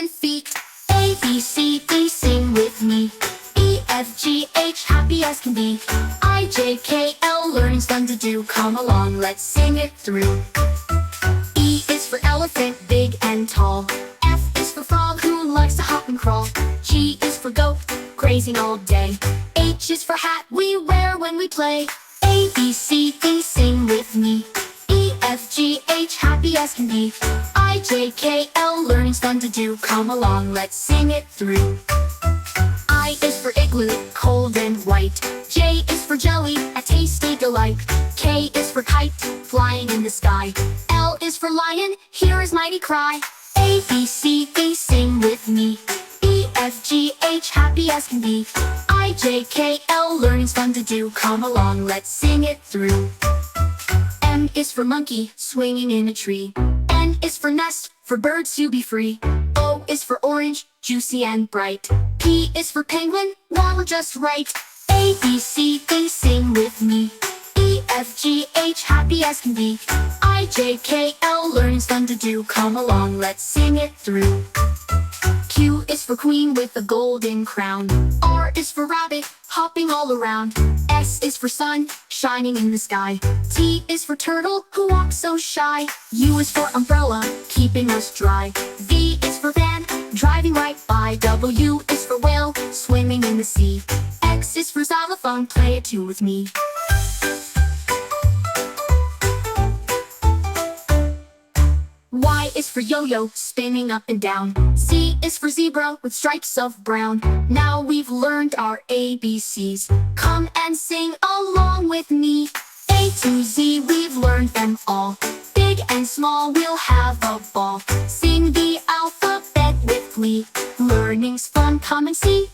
and feet. A, B, C, D, sing with me. E, F, G, H, happy as can be. I, J, K, L, learning's fun to do. Come along, let's sing it through. E is for elephant, big and tall. F is for frog, who likes to hop and crawl. G is for goat, grazing all day. H is for hat, we wear when we play. A, B, C, D, sing with me. E, F, G, H, happy as can be. I, J, K, L, learning's fun to do. Come along, let's sing it through. I is for igloo, cold and white. J is for jelly, a tasty delight. K is for kite, flying in the sky. L is for lion, hear his mighty cry. A, B, C, D, sing with me. E, F, G, H, happy as can be. I, J, K, L, learning's fun to do. Come along, let's sing it through. M is for monkey, swinging in a tree. N is for nest, for birds to be free. O is for orange, juicy and bright. P is for penguin, waddle just right. A, B, C, D, sing with me. E, F, G, H, happy as can be. I, J, K, L, learning's fun to do. Come along, let's sing it through. Q is for queen with a golden crown. R is for rabbit, hopping all around. S is for sun, shining in the sky. T is for turtle, who walks so shy. U is for umbrella, keeping us dry. V is for van, driving right by. W is for whale, swimming in the sea. X is for xylophone, play a tune with me. Y is for yo-yo, spinning up and down. Z is for zebra, with stripes of brown. Now we've learned our ABCs. Come and sing along with me. A to Z, we've learned them all. Big and small, we'll have a ball. Sing the alphabet with glee. Learning's fun, come and see.